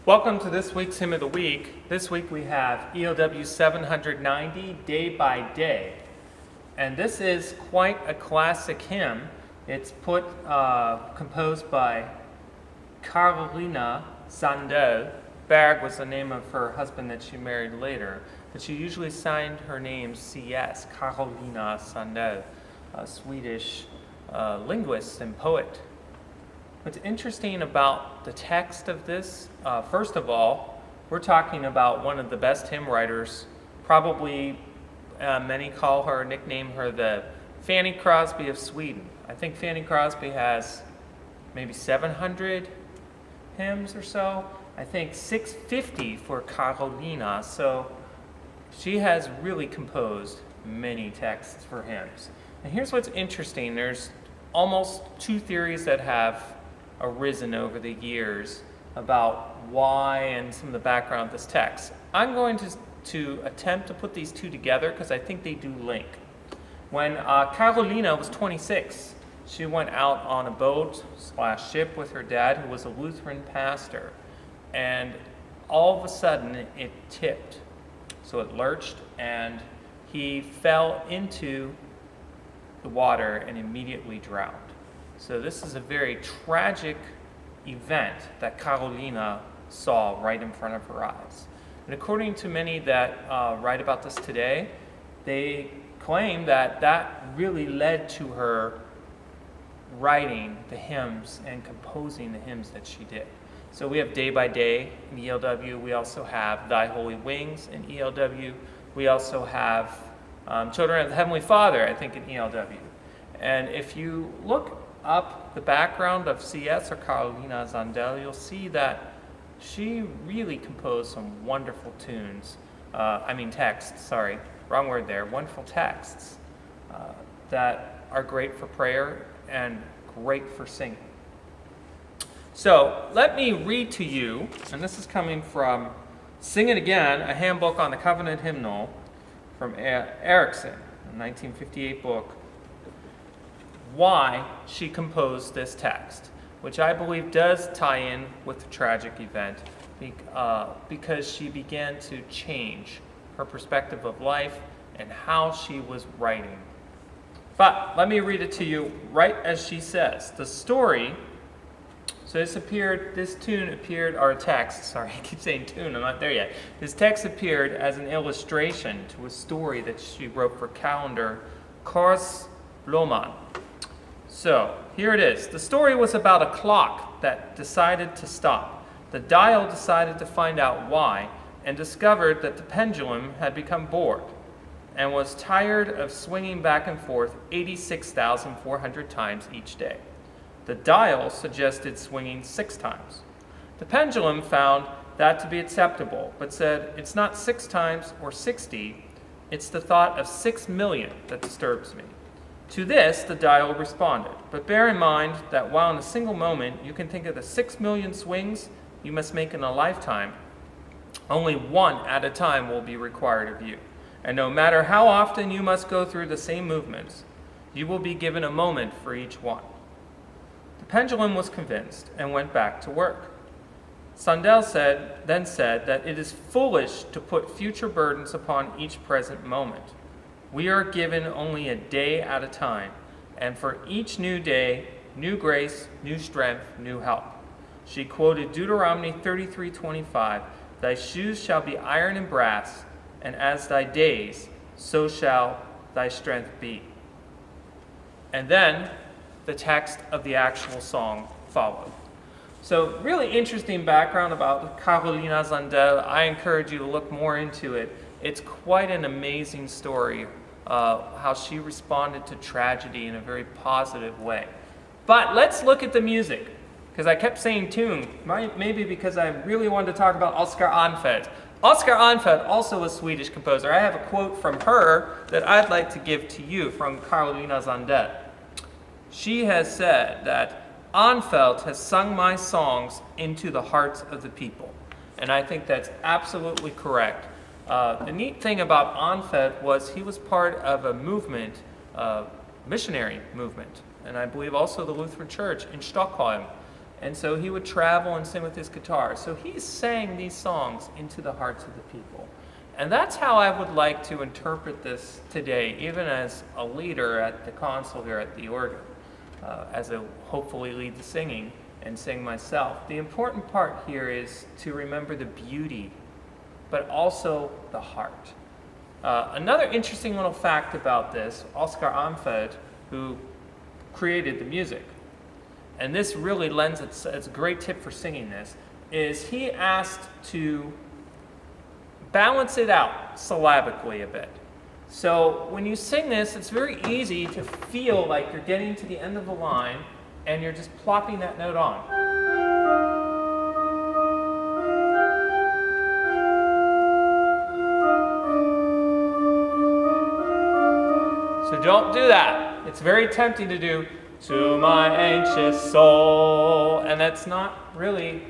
Welcome to this week's Hymn of the Week. This week we have ELW 790, Day by Day. And this is quite a classic hymn. It's composed by Carolina Sandell. Berg was the name of her husband that she married later, but she usually signed her name CS, Carolina Sandell, a Swedish linguist and poet. What's interesting about the text of this, first of all, we're talking about one of the best hymn writers. Probably many nickname her the Fanny Crosby of Sweden. I think Fanny Crosby has maybe 700 hymns or so. I think 650 for Carolina. So she has really composed many texts for hymns. And here's what's interesting. There's almost two theories that have arisen over the years about why and some of the background of this text. I'm going to attempt to put these two together because I think they do link. When Carolina was 26, she went out on a boat/ship with her dad, who was a Lutheran pastor, and all of a sudden it tipped. So it lurched and he fell into the water and immediately drowned. So this is a very tragic event that Carolina saw right in front of her eyes. And according to many that write about this today, they claim that that really led to her writing the hymns and composing the hymns that she did. So we have Day by Day in ELW. We also have Thy Holy Wings in ELW. We also have Children of the Heavenly Father, I think, in ELW. And if you look up the background of CS or Carolina Sandell, you'll see that she really composed some wonderful wonderful texts that are great for prayer and great for singing. So let me read to you, and this is coming from Sing It Again, a handbook on the Covenant Hymnal from Erickson, a 1958 book, why she composed this text, which I believe does tie in with the tragic event because she began to change her perspective of life and how she was writing. But let me read it to you right as she says. The story, this text appeared as an illustration to a story that she wrote for calendar Kors Lohmann. So, here it is. The story was about a clock that decided to stop. The dial decided to find out why and discovered that the pendulum had become bored and was tired of swinging back and forth 86,400 times each day. The dial suggested swinging 6 times. The pendulum found that to be acceptable, but said, "It's not 6 times or 60, it's the thought of 6 million that disturbs me." To this, the dial responded, "But bear in mind that while in a single moment you can think of the 6 million swings you must make in a lifetime, only one at a time will be required of you. And no matter how often you must go through the same movements, you will be given a moment for each one." The pendulum was convinced and went back to work. Sandell then said that it is foolish to put future burdens upon each present moment. We are given only a day at a time, and for each new day, new grace, new strength, new help. She quoted Deuteronomy 33:25, "Thy shoes shall be iron and brass, and as thy days, so shall thy strength be." And then the text of the actual song followed. So really interesting background about Carolina Sandell. I encourage you to look more into it. It's quite an amazing story, how she responded to tragedy in a very positive way. But let's look at the music, because I kept saying tune, maybe because I really wanted to talk about Oscar Arnfeldt. Oscar Arnfeldt, also a Swedish composer. I have a quote from her that I'd like to give to you from Carolina Sandell. She has said that Arnfeldt has sung my songs into the hearts of the people. And I think that's absolutely correct. The neat thing about Arnfeldt was he was part of a movement, missionary movement, and I believe also the Lutheran Church in Stockholm. And so he would travel and sing with his guitar. So he sang these songs into the hearts of the people. And that's how I would like to interpret this today, even as a leader at the console here at the organ, as I hopefully lead the singing and sing myself. The important part here is to remember the beauty, but also the heart. Another interesting little fact about this, Oscar Amfeld, who created the music, and this really lends it's a great tip for singing this, is he asked to balance it out syllabically a bit. So when you sing this, it's very easy to feel like you're getting to the end of the line and you're just plopping that note on. So don't do that. It's very tempting to do, to my anxious soul, and that's not really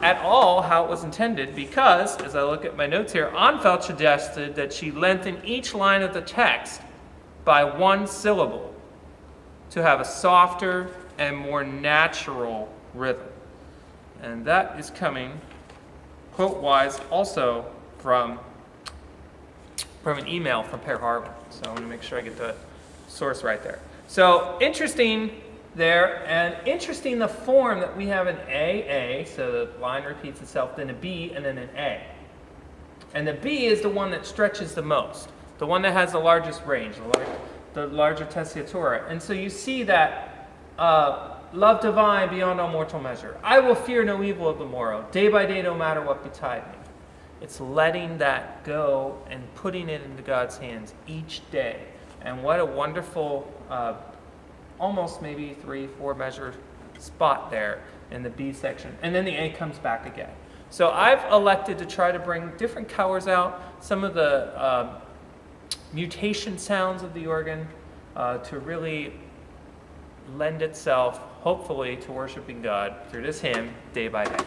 at all how it was intended, because, as I look at my notes here, Anfeld suggested that she lengthen each line of the text by one syllable to have a softer and more natural rhythm. And that is coming, quote-wise, also from an email from Per Harvin. So I want to make sure I get the source right there. So interesting there, and interesting the form that we have an A, so the line repeats itself, then a B, and then an A. And the B is the one that stretches the most, the one that has the largest range, the larger tessitura. And so you see that love divine beyond all mortal measure. I will fear no evil of the morrow, day by day, no matter what betide me. It's letting that go and putting it into God's hands each day. And what a wonderful almost maybe 3-4 measure spot there in the B section. And then the A comes back again. So I've elected to try to bring different colors out, some of the mutation sounds of the organ to really lend itself, hopefully, to worshiping God through this hymn, Day by Day.